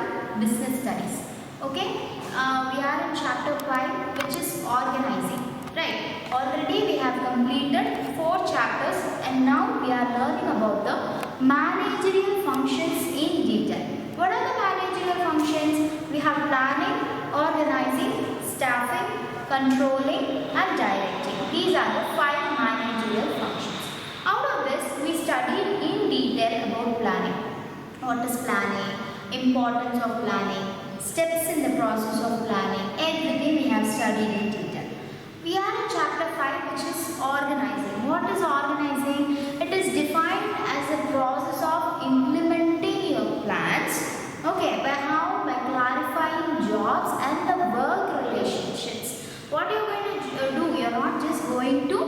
in business studies. Okay, we are in chapter 5, which is organizing. Right, already we have completed 4 chapters and now we are learning about the managerial functions in detail. What are the managerial functions? We have planning, organizing, staffing, controlling and directing. These are the 5 managerial functions. Out of this, we studied in detail about planning. What is planning? Importance of planning, steps in the process of planning, everything we have studied in detail. We are in chapter 5, which is organizing. What is organizing? It is defined as a process of implementing your plans. Okay, by how? By clarifying jobs and the work relationships. What you are going to do? You are not just going to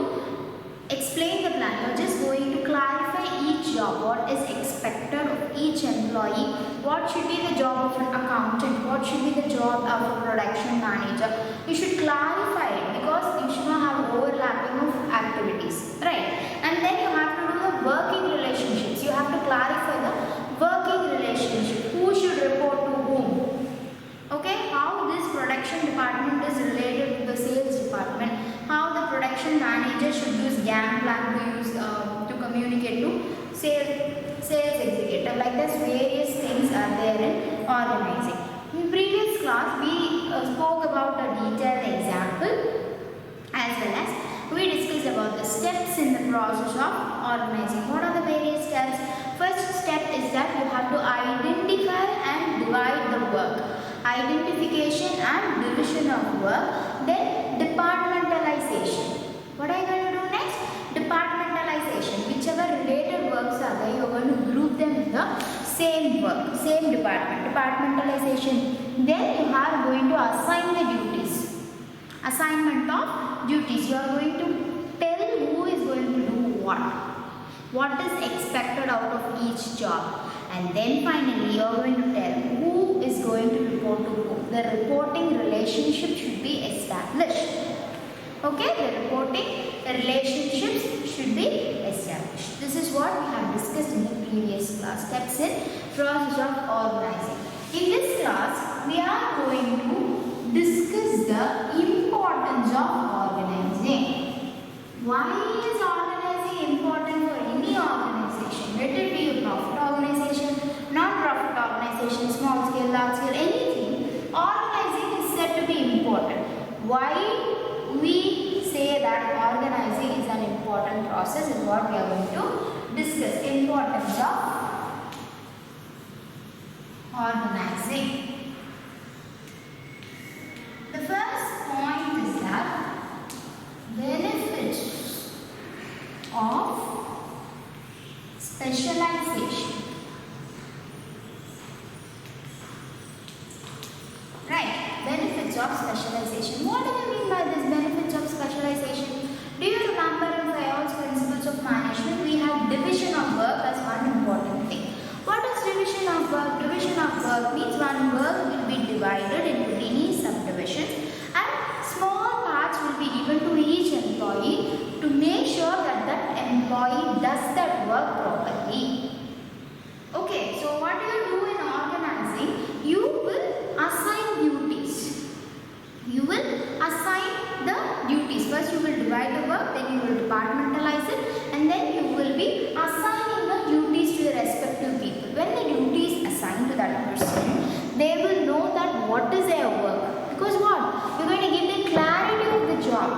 explain the plan. You are just going to clarify each job. What is expected of each employee? What should be the job of an accountant? What should be the job of a production manager? You should clarify it because you should not have overlapping of activities, right? And then you have to do the working relationships. You have to clarify the working relationship. Who should report to whom? Okay, how this production department is related to the sales department. How the production manager should use GAN plan to communicate to sales executive. Like this, various things are there in organizing. In previous class, we spoke about a detailed example as well as we discussed about the steps in the process of organizing. What are the various steps? First step is that you have to identify and divide the work. Identification and division of work. Then departmentalization. What are you going to do next? Departmentalization. Whichever related works are there, you are going to group them in the same work, same department. Departmentalization. Then you are going to assign the duties. Assignment of duties. You are going to tell who is going to do what. What is expected out of each job. And then finally you are going to tell who is going to report to whom. The reporting relationship should be established. Okay, the reporting relationships should be established. This is what we have discussed in the previous class. Steps in process of organizing. In this class, we are going to discuss the importance of organizing. Why is organizing important for any organization? Let it be a profit organization, non-profit organization, small scale, large scale, anything. Organizing is said to be important. Why we say that organizing is an important process is what we are going to discuss. Importance of organizing. The first point is that benefits of specialization. Right, benefits of specialization. What do you mean by this benefits of specialization? Do you remember in Fayol's principles of management, we have division of work as one important thing. What is division of work? Division of work means one work will be divided into many subdivisions and small parts will be given to each employee to make sure that that employee does that work properly. Okay, so what do you do in organizing? You will assign duties. You will assign the duties. First you will divide the work, then you will departmentalize it and then you will be assigning the duties to the respective people. When the duty is assigned to that person, they will know that what is their work. Because what? You are going to give them clarity of the job.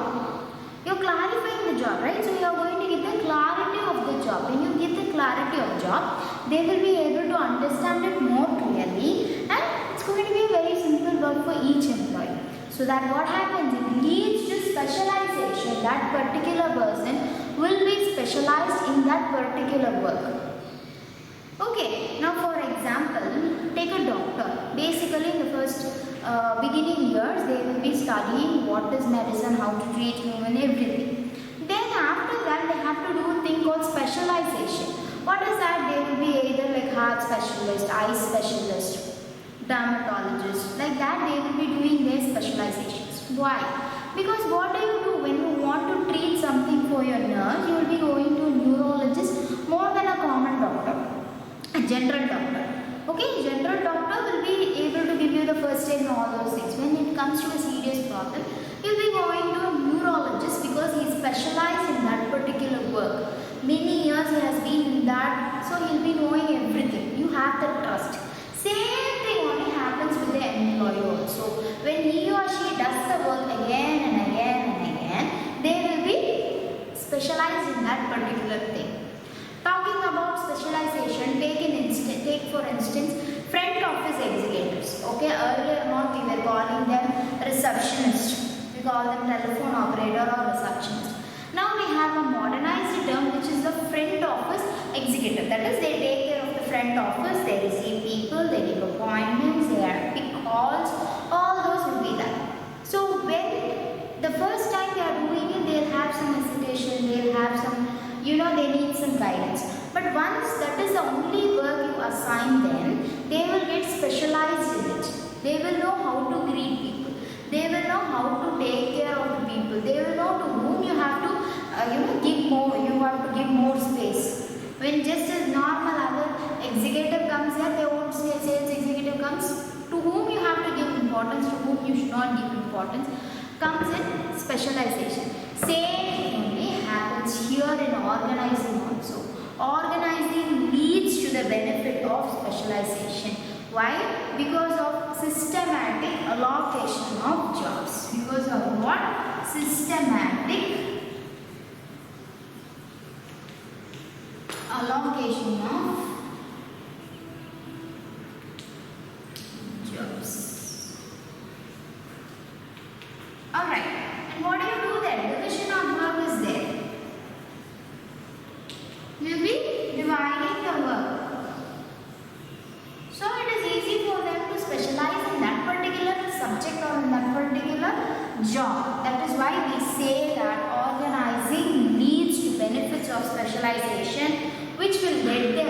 You are clarifying the job, right? So you are going to give the clarity of the job. When you give the clarity of job, they will be able to understand it more clearly and it's going to be a very simple work for each employee. So that what happens, it leads to specialization. That particular person will be specialized in that particular work. Okay, now for example, take a doctor. Basically in the first beginning years, they will be studying what is medicine, how to treat human, everything. Then after that, they have to do a thing called specialization. What is that? They will be either like heart specialist, eye specialist, dermatologist. Like that, they will be doing their specializations. Why? Because what do when you want to treat something for your nerve? You will be going to a neurologist more than a common doctor, a general doctor. Okay, general doctor will be about them. You'll be going to a neurologist because he is specialized in that particular work. Many years he has been in that, so he'll be knowing everything. You have that trust. Same thing only happens with the employee also. When he or she does the work again and again and again, they will be specialized in that particular thing. Talking about specialization, take for instance front office executives. Okay, earlier on we were calling them receptionist. We call them telephone operator or receptionist. Now we have a modernized term which is the front office executive. That is, they take care of the front office, they receive people, they give appointments, they pick calls, all those will be that. So when the first time they are doing it, they'll have some hesitation, they'll have some, they need some guidance. But once that is the only work you assign them, they will get specialized in it. They will know how to greet people. They will know how to take care of the people. They will know to whom you have to, give more. You have to give more space. When just a normal other executive comes here, they won't say sales executive comes. To whom you have to give importance, to whom you should not give importance, comes in specialization. Same only happens here in organizing also. Organizing leads to the benefit of specialization. Why? Because of systematic allocation of jobs. Because of what? Systematic allocation of jobs. Alright. And what do you do then? Division of work is there. You will be dividing the work. So it is easy for them to specialize in that particular subject or in that particular job. That is why we say that organizing leads to benefits of specialization, which will let the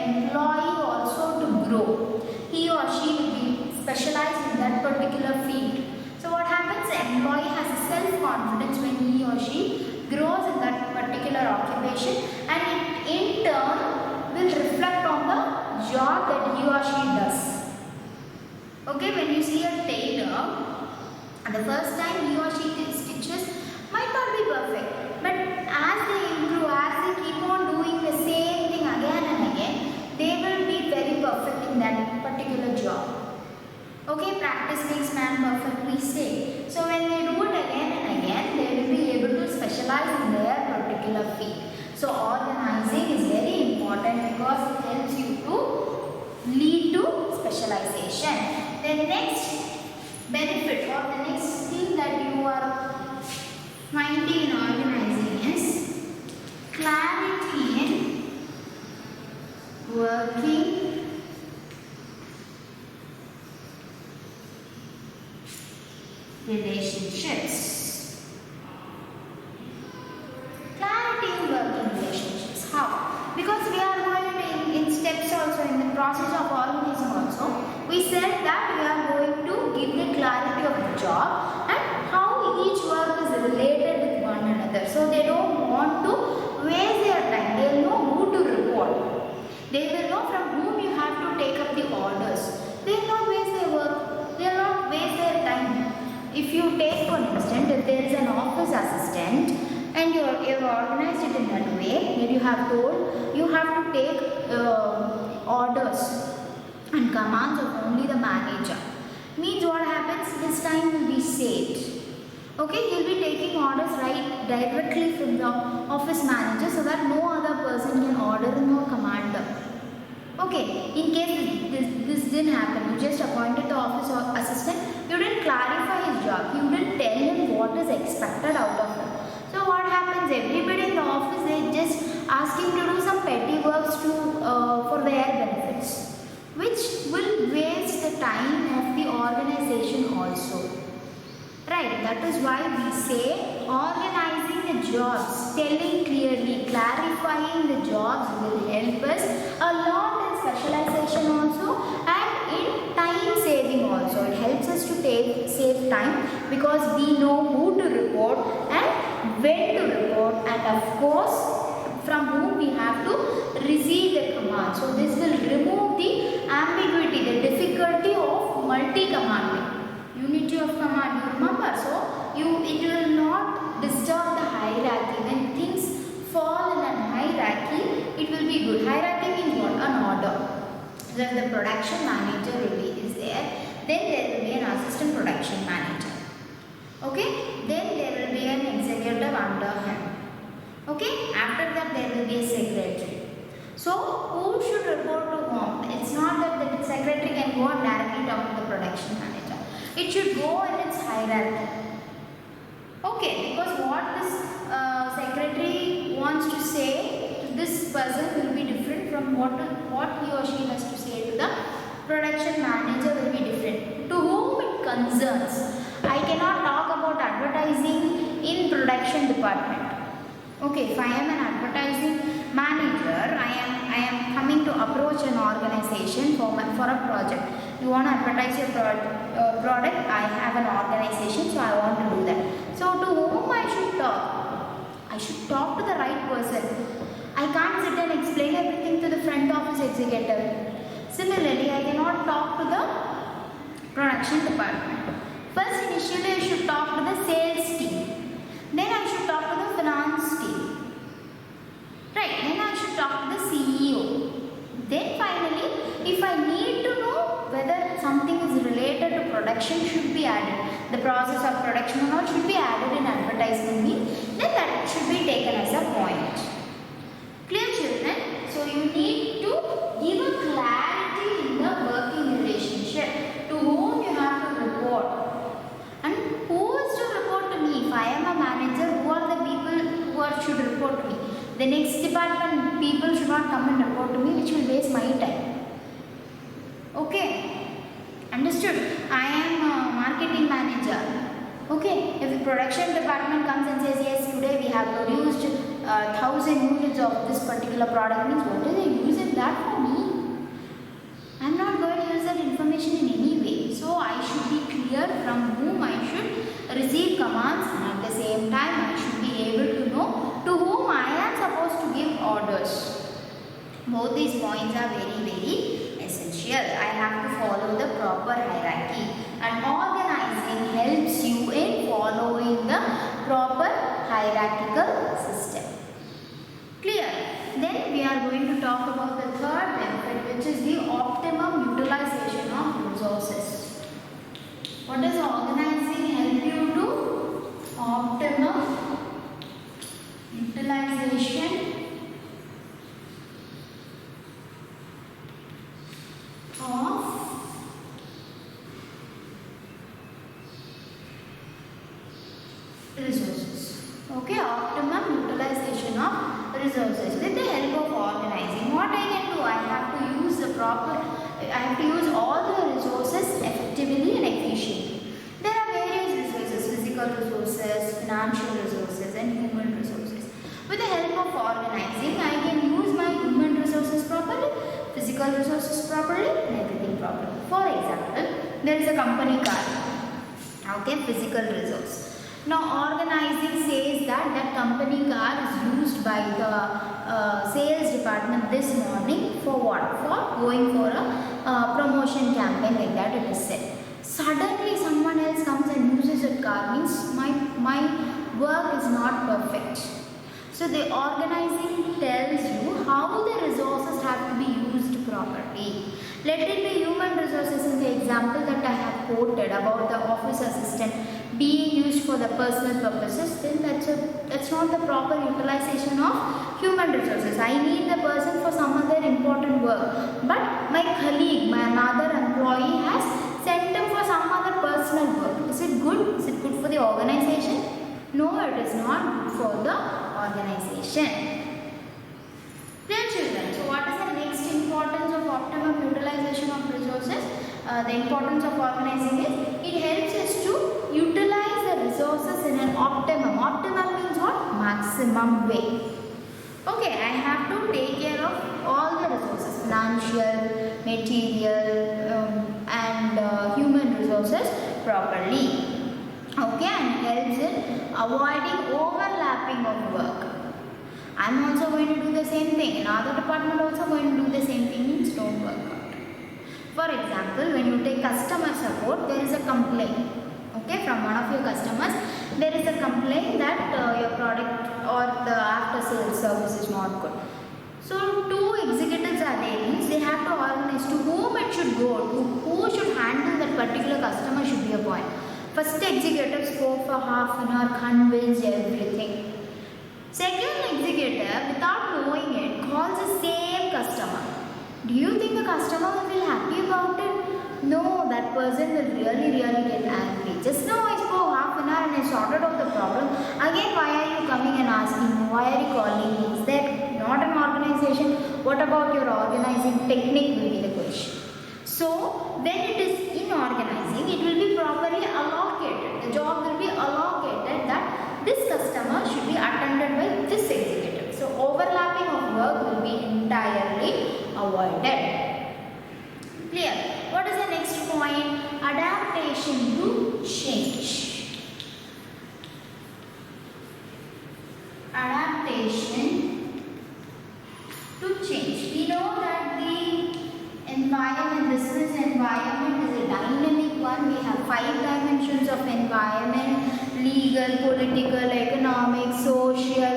employee also to grow. He or she will be specialized in that particular field. So what happens? The employee has a self-confidence when he or she grows in that particular occupation, and it in turn will reflect on the job that he or she does. Okay, when you see a tailor, the first time he or she stitches might not be perfect, but as they improve, as they keep on doing the same thing again and again, they will be very perfect in that particular job. Okay, practice makes man perfect, we say. So when they do it again and again, they will be able to specialize in their particular field. So organizing is very important because it helps you to lead to specialization. The next benefit or the next thing that you are finding in organizing is clarity in working relationships. Clarity in working relationships. How? Because we are going in steps also, in the process of organizing also. We said that we are going to give the clarity of the job and how each work is related with one another. So they don't want to waste their time. They will know who to report. They will know from whom you have to take up the orders. They will not waste their work. They will not waste their time. If you take for instance, if there is an office assistant and you have organized it in that way that you have told you have to take orders and commands of only the manager, means what happens? His time will be saved. Okay, he will be taking orders right directly from the office manager so that no other person can order him or command them. Okay, in case this didn't happen, you just appointed the office assistant, you didn't clarify his job, you didn't tell him what is expected out of him. So what happens? Everybody in the office, they just ask him to do some petty works for their benefits, which will waste the time of the organization also. Right, that is why we say organizing the jobs, telling clearly, clarifying the jobs will help us a lot in specialization also and in time saving also. It helps us to save time because we know who to report and when to report, and of course from whom we have to receive the command. So this will remove the ambiguity, the difficulty of multi-commanding. Unity of command, you remember? So it will not disturb the hierarchy. When things fall in a hierarchy, it will be good. Hierarchy means what? An order. So if the production manager is there, then there will be an assistant production manager. Okay, then there will be an executive under him. Okay, after that there will be a secretary. So who should report to whom? It's not that the secretary can go and directly talk to the production manager. It should go in its hierarchy. Okay, because what this secretary wants to say to this person will be different from what he or she has to say to the production manager will be different. To whom it concerns. I cannot talk about advertising in production department. Okay, if I am an advertising manager, I am coming to approach an organization for a project. You want to advertise your product, I have an organization, so I want to do that. So to whom I should talk? I should talk to the right person. I can't sit and explain everything to the front office executive. Similarly, I cannot talk to the production department. First, initially I should talk to the sales team. Then I should talk to the finance team. Right, then I should talk to the CEO. Then finally, if I need to know whether something is related to production should be added, the process of production or not should be added in advertisement means, then that should be taken as a point. Clear, children? So you need to give a clarity in the working relationship. To whom you have to report. And who is to report to me? If I am a manager, who are the people who should report to me? The next department people should not come and report to me, which will waste my time. Okay, understood? I am a marketing manager. Okay, if the production department comes and says, yes, today we have produced 1,000 units of this particular product, means what is the use in that for me? I am not going to use that information in any way. So I should be clear from whom I should receive commands, and at the same time I should be able to know to whom I am supposed to give orders. Both these points are very essential. I have to follow the proper hierarchy, and organizing helps you in following the proper hierarchical system. Clear? Then we are going to talk about the third benefit, which is the optimum utilization of resources. What does organizing help you do? Optimum utilization of resources. Okay, optimum utilization of resources with the help of organizing. What I can do? I have to use all the resources effectively and efficiently. There are various resources: physical resources, financial resources, and human resources. With the help of organizing, I can use my human resources properly, physical resources properly, and everything properly. For example, there is a company car. Okay, physical resource. Now organizing says that company car is used by the sales department this morning for what? For going for a promotion campaign, like that it is said. Suddenly someone else comes and uses that car, means my work is not perfect. So the organizing tells you how the resources have to be used properly. Let it be human resources in the example that I have quoted about the office assistant being used for the personal purposes, then that's not the proper utilization of human resources. I need the person for some other important work, but my colleague, my another employee has sent him for some other personal work. Is it good? Is it good for the organization? No, it is not good for the organization. Dear children, so what is the next importance of optimum utilization of resources? The importance of organizing is it helps us to utilize the resources in an optimum. Optimum means what? Maximum way. Okay, I have to take care of all the resources: financial, material, and human resources properly. Okay, and helps in avoiding overlapping of work. I am also going to do the same thing. Another department also going to do the same thing, means don't work out. For example, when you take customer support, there is a a complaint, okay, from one of your customers. There is a complaint that your product or the after sales service is not good. So two executives are there, means they have to organize to whom it should go, to who should handle that particular customer should be a point. First executive spoke for half an hour, convinced everything. Second executive, without knowing it, calls the same customer. Do you think the customer will feel happy about it? No, that person will really get angry. Just now I spoke half an hour and I sorted out the problem. Again, why are you coming and asking me? Why are you calling me? Is that not an organization? What about your organizing technique will be the question. So, when it is in organizing, it will be properly allocated. The job will be allocated that this customer should be attended by this executive. So, overlapping of work will be entirely avoided. Clear? What is the next point? Adaptation to change. Adaptation to change. We know that the environment, business environment is a dynamic one. We have 5 dimensions of environment: legal, political, economic, social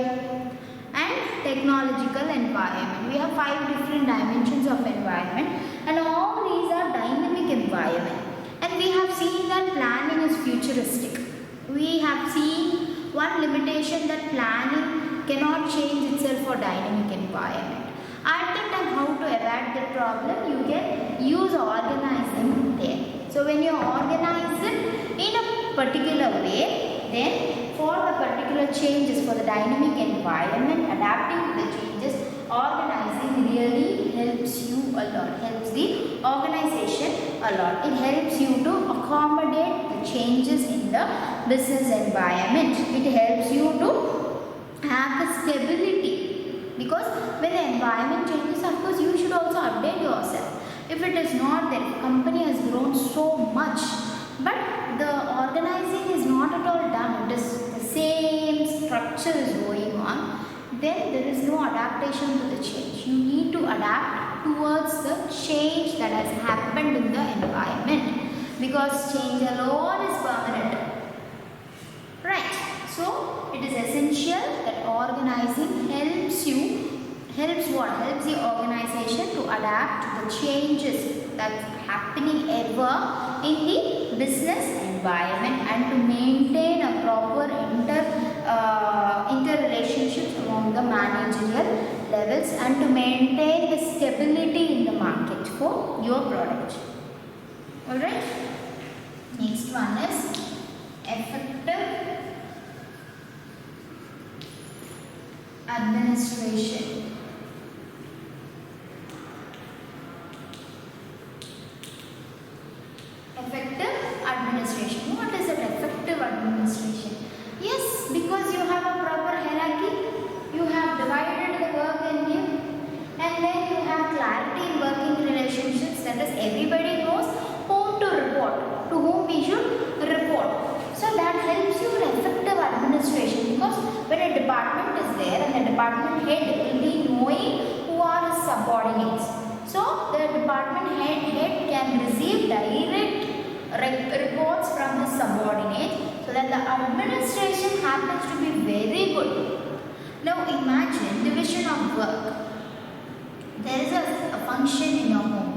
and technological environment. We have 5 different dimensions of environment, and all these are dynamic environment. And we have seen that planning is futuristic. We have seen one limitation, that planning cannot change itself for dynamic environment. At that time, how to avoid the problem? You can use organizing there. So when you organize it in a particular way, then for the particular changes for the dynamic environment, adapting to the changes, organizing really helps you a lot, helps the organization a lot. It helps you to accommodate the changes in the business environment. It helps you to have the stability, because when the environment changes, of course you should also update yourself. If it is not there, the company has grown so much, but the organizing is not at all done, it is the same structure is going on, then there is no adaptation to the change. You need to adapt towards the change that has happened in the environment, because change alone is permanent. Right. So it is essential that organizing helps the organization to adapt to the changes that's happening ever in the business environment, and to maintain a proper interrelationships among the managerial levels, and to maintain the stability in the market for your product. Alright. Next one is effective administration. Effective administration. What is an effective administration? Yes, because you have a proper hierarchy, you have divided the work in you, and then you have clarity in working relationships, that is everybody knows whom to report, to whom we should report. So that helps you in effective administration, because when a department is there and the department head will be knowing who are his subordinates. So the department head can receive direct reports from his subordinate, so that the administration happens to be very good. Now imagine division of work. There is a function in your home.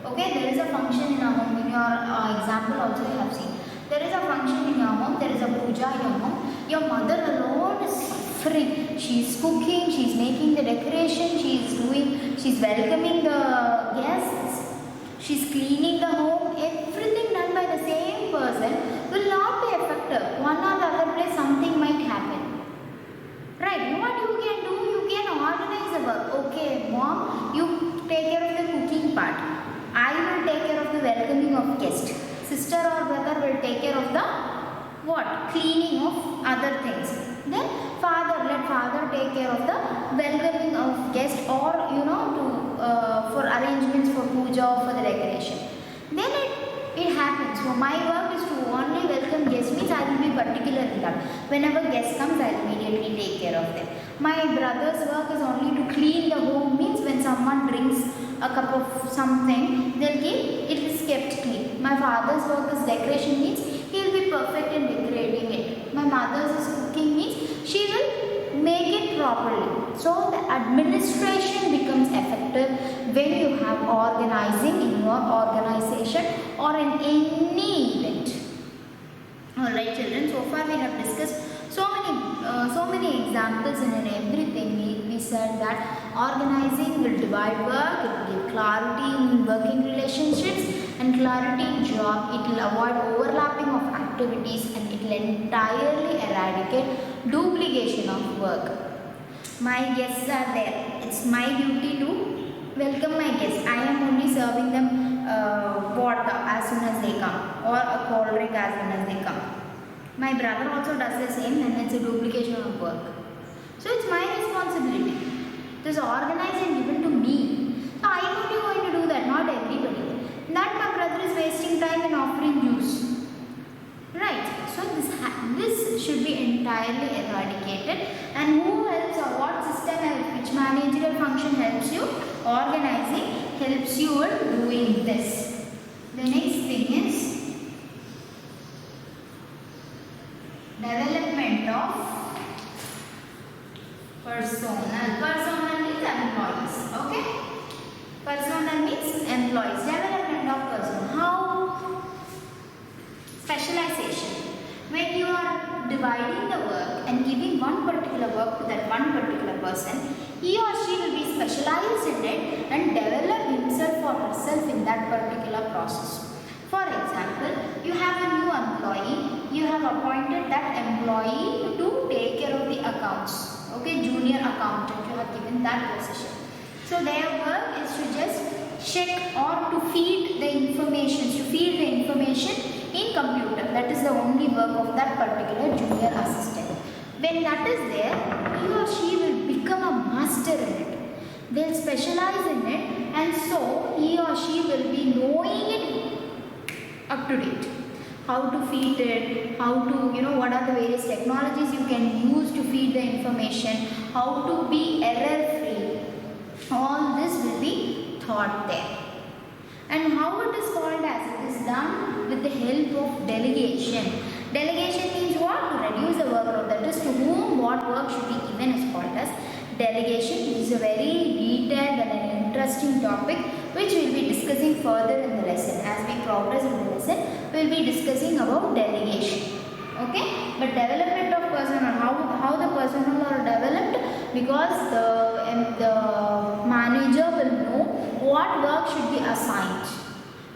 Okay, there is a function in your home. In your example also you have seen. There is a function in your home, there is a puja in your home. Your mother alone is suffering. She is cooking, she is making the decoration, she is welcoming the guests, she is cleaning the home. Everything done by the same person will not be effective. One or the other place something might happen. Right, what you can do, you can organize the work. Okay, mom, you take care of the cooking part. I will take care of the welcoming of guests. Sister or brother will take care of the what? Cleaning of other things. Then let father take care of the welcoming of guests, or for arrangements for puja or for the decoration. Then it happens. So my work is to only welcome guests, means I will be particular in that. Whenever guest comes, I will immediately take care of them. My brother's work is only to clean the home, means when someone drinks a cup of something, they'll keep it is kept clean. My father's work is decoration means he will be perfect in decorating it. My mother's is cooking means she will make it properly. So the administration becomes effective when you have organizing in your organization or in any event. Alright children, so far we have discussed so many examples and in everything we said that organizing will divide work, it will give clarity in working relationships and clarity in job, it will avoid overlapping of activities and it will entirely eradicate duplication of work. My guests are there. It's my duty to welcome my guests. I am only serving them water as soon as they come or a cold drink as soon as they come. My brother also does the same and it's a duplication of work. So it's my responsibility. It is organized and given to me. So I am only going to do that, not everybody. That my brother is wasting time in offering juice. Right. So this should be entirely eradicated. And who helps or what system helps, which managerial function helps you? Organizing helps you in doing this. The next thing is development of personnel. Personnel means employees. Okay? Personnel means employees. Development of personnel. How? Specialization. When you are dividing the work and giving one particular work to that one particular person, he or she will be specialized in it and develop himself or herself in that particular process. For example, you have a new employee, you have appointed that employee to take care of the accounts. Okay, junior accountant, you have given that position. So their work is to just check or to feed the information, in computer. That is the only work of that particular junior assistant. When that is there, he or she will become a master in it. They will specialize in it and so he or she will be knowing it up to date. How to feed it, how to, what are the various technologies you can use to feed the information, how to be error free. All this will be taught there. And how it is called as? It is done with the help of delegation. Delegation means what? To reduce the workload. That is to whom what work should be given is called as delegation. It is a very detailed and an interesting topic which we will be discussing further in the lesson. As we progress in the lesson, we will be discussing about delegation. Okay? But development of personnel, how the personnel are developed? Because the manager will know what work should be assigned.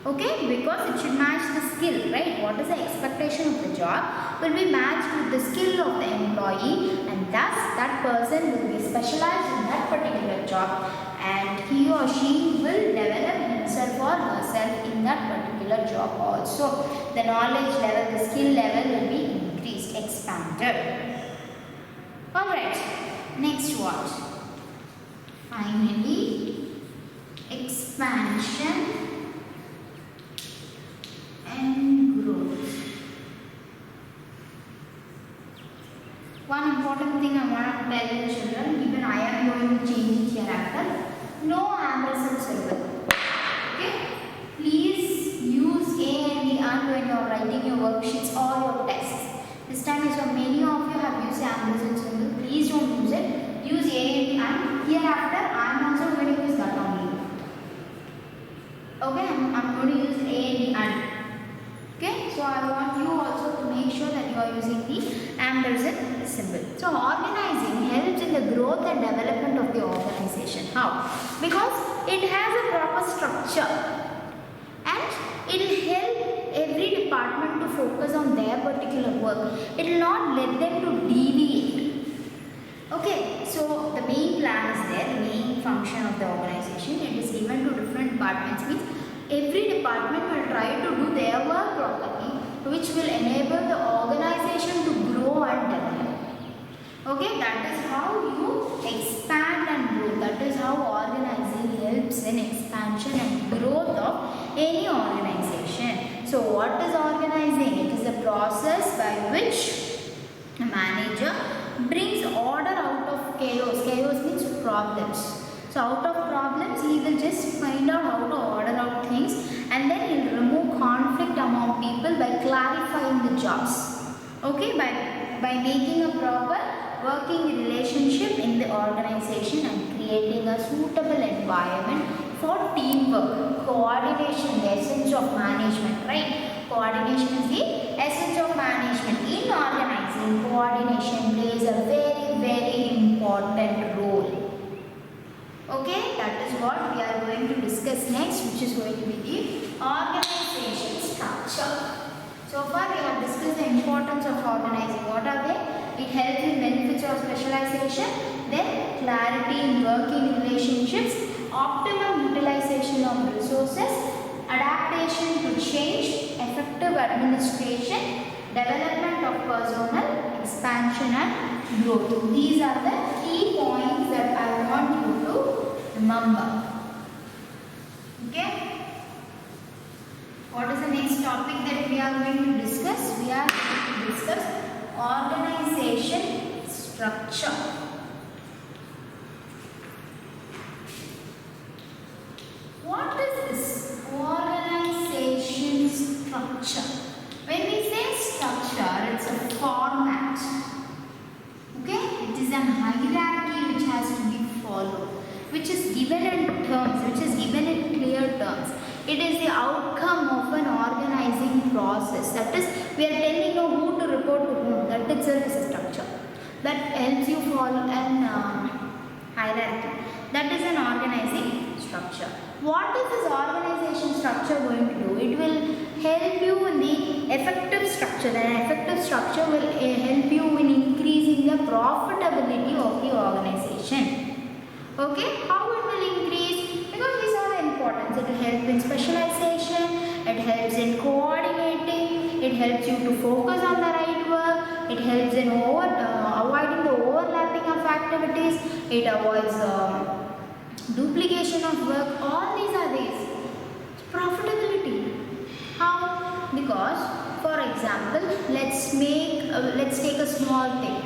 Okay? Because it should match the skill, right? What is the expectation of the job will be matched with the skill of the employee and thus that person will be specialized in that particular job and he or she will develop himself or herself in that particular job also. The knowledge level, the skill level will be increased, expanded. Alright, next what? Finally, expansion and growth. One important thing I want to tell you children, even I am going to change it hereafter. No ampersand symbol. Okay? Please use A and the and when you are writing your worksheets or your tests. This time so many of you have used ampersand symbol. Please don't use it. Use A and the and. Hereafter I am also going to use that only. Okay? I'm going to use A and the and. Okay, so I want you also to make sure that you are using the ampersand symbol. So organizing helps in the growth and development of the organization. How? Because it has a proper structure and it will help every department to focus on their particular work. It will not let them to deviate. Okay, so the main plan is there, the main function of the organization. It is given to different departments means every department will try to do their work properly, which will enable the organization to grow and develop. Okay, that is how you expand and grow. That is how organizing helps in expansion and growth of any organization. So what is organizing? It is a process by which a manager brings order out of chaos. Chaos means problems. So out of problems, he will just find out how to order out things, and then he will remove conflict among people by clarifying the jobs. Okay, by making a proper working relationship in the organization and creating a suitable environment for teamwork, coordination, the essence of management, right? Coordination is the essence of management. In organizing, coordination plays a very, very important role. Okay, that is what we are going to discuss next, which is going to be the organization structure. So far we have discussed the importance of organizing. What are they? It helps in benefits of specialization, then clarity in working relationships, optimum utilization of resources, adaptation to change, effective administration, development of personnel, expansion and growth. These are the key points that I want you to remember. Okay? What is the next topic that we are going to discuss? We are going to discuss organization structure. What is this organization structure? When we say structure, it's a format. Okay? It is an hierarchy which has to be followed, which is given in terms, which is given in clear terms. It is the outcome of an organizing process. That is, we are telling you who to report to whom. That itself is a structure. That helps you follow an hierarchy. That is an organizing structure. What is this organization structure going to do? It will help you in the effective structure. The effective structure will help you in increasing the profitability of the organization. Okay? How it will increase? Because these are the importance. It will help in specialization. It helps in coordinating. It helps you to focus on the right work. It helps in avoiding the overlapping of activities. It avoids duplication of work. All these are these. Profitability. How? Because, for example, let's take a small thing.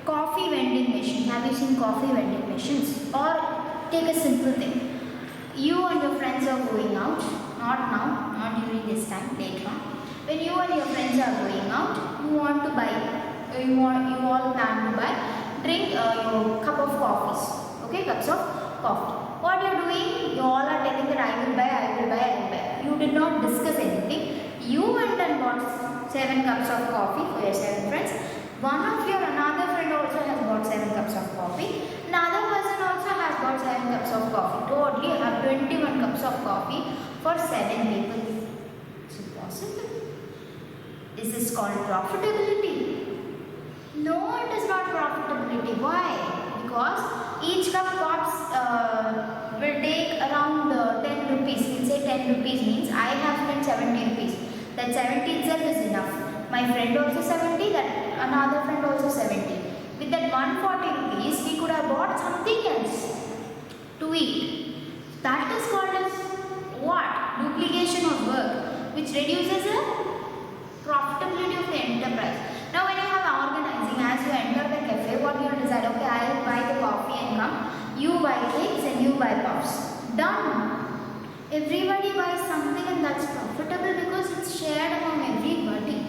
Coffee vending machine. Have you seen coffee vending machines? Or take a simple thing. You and your friends are going out. Not now. Not during this time. Later on. When you and your friends are going out, you want to buy. You all plan to buy. Drink your cup of coffees. Okay, cups of coffee. What you are doing? You all are telling that I will buy, I will buy, I will buy. You did not discuss anything. You went and bought 7 cups of coffee for your 7 friends. Another friend also has bought 7 cups of coffee. Another person also has bought 7 cups of coffee. Totally you have 21 cups of coffee for 7 people. Is it possible? Is this called profitability? No, it is not profitability. Why? Because each cup will take around 10 rupees. We'll say 10 rupees means I have spent 70 rupees. That 70 itself is enough. My friend also 70, that another friend also 70. With that 140 rupees, we could have bought something else to eat. That is called as what? Duplication of work, which reduces the profitability of the enterprise. Now when you have organizing, as you enter the cafe, what you decide? Okay, I will buy the coffee and come. You buy cakes and you buy puffs. Done. Everybody buys something and that's profitable because it's shared among everybody.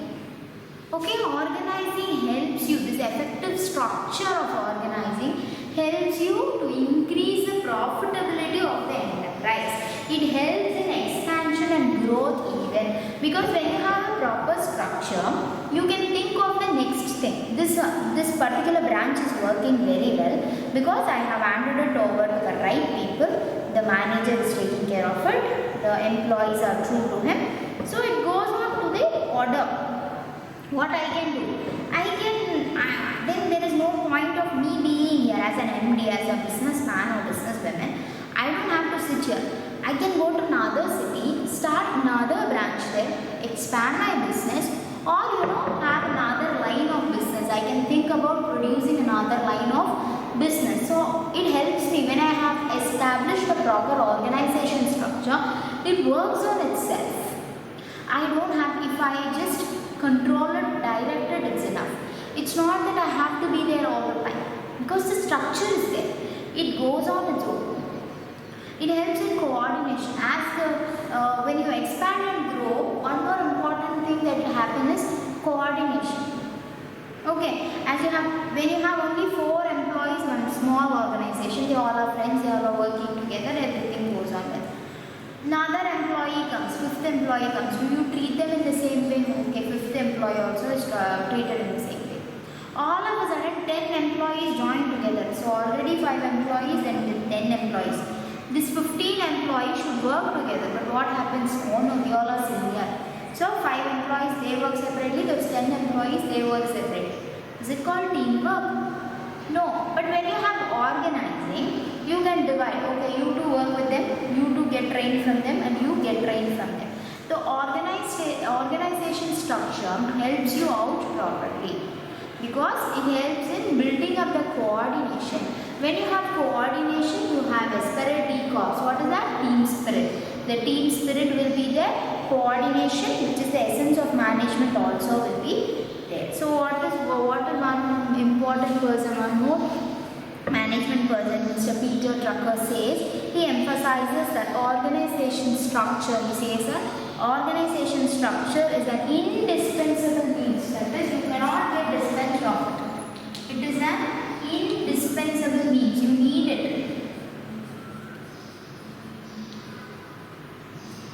Okay, organizing helps you. This effective structure of organizing helps you to increase the profitability of the enterprise. It helps in expansion and growth even, because when you have a proper structure, you can think of the next thing. This particular branch is working very well because I have handed it over to the right people. The manager is taking care of it. The employees are true to him. So it goes on to the order. What I can do? Then there is no point of me being here as an MD, as a businessman or businesswoman. I don't have to sit here. I can go to another city, start another branch there, expand my business, or have another line of business. I can think about producing another line of business. So it helps me when I have established a proper organization structure. It works on itself. I don't have, if I just control it, direct it, it's enough. It's not that I have to be there all the time because the structure is there. It goes on its own. It helps in coordination. As when you expand and grow, one more important thing that will happen is coordination. Okay, as you have, when you have only 4 employees in a small organization, they all are friends, they all are working together, everything goes on well. Another employee comes, 5th employee comes. Do you treat them in the same way? Okay, 5th employee also is treated in the same way. All of a sudden 10 employees join together. So already 5 employees and 10 employees. This 15 employees should work together. But what happens? Oh no, they all are similar. So 5 employees, they work separately. Those 10 employees, they work separately. Is it called teamwork? No. But when you have organizing, you can divide. Okay, you two work with them, you two get trained from them, and you get trained from them. The organization structure helps you out properly because it helps in building up the coordination. When you have coordination, you have esprit de corps. What is that? Team spirit. The team spirit will be there. Coordination, which is the essence of management, also will be there. So what is one important person, one more management person, Mr. Peter Drucker says? He emphasizes that organization structure. He says that organization structure is an indispensable means. That is, you cannot get dispensed of it. It is an indispensable means. You need it.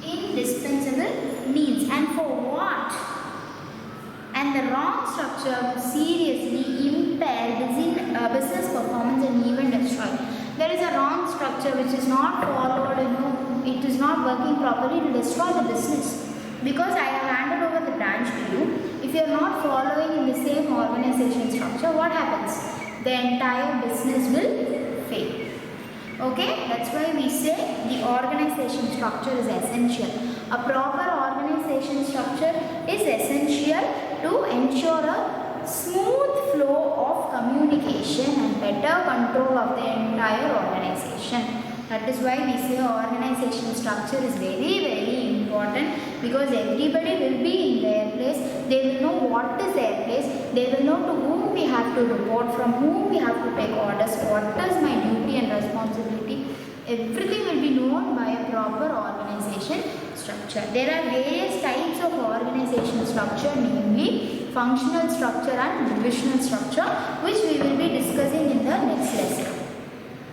Indispensable means. And for what? And the wrong structure will seriously impair business performance and even destroy. There is a wrong structure which is not followed, it is not working properly to destroy the business. Because I have handed over the branch to you, if you are not following in the same organization structure, what happens? The entire business will fail. Okay, that's why we say the organization structure is essential. A proper organization structure is essential to ensure a smooth flow of communication and better control of the entire organization. That is why we say organization structure is very, very important, because everybody will be in their place. They will know what is their place. They will know to whom we have to report, from whom we have to take orders, what is my duty and responsibility. Everything will be known by a proper organization structure. There are various types of organization structure, namely functional structure and divisional structure, which we will be discussing in the next lesson.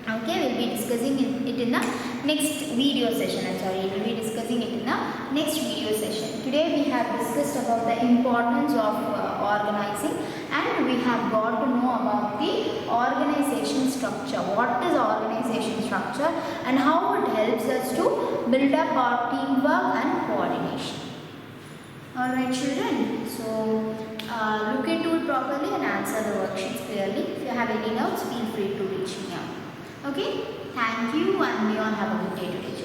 Okay, we will be discussing it in the next video session. We will be discussing it in the next video session. Today we have discussed about the importance of organizing, and we have got to know about the organization structure. What is organization structure and how it helps us to build up our teamwork and coordination. Alright children, so look into it properly and answer the worksheets clearly. If you have any doubts, feel free to reach me out. Okay, thank you and may all have a good day today.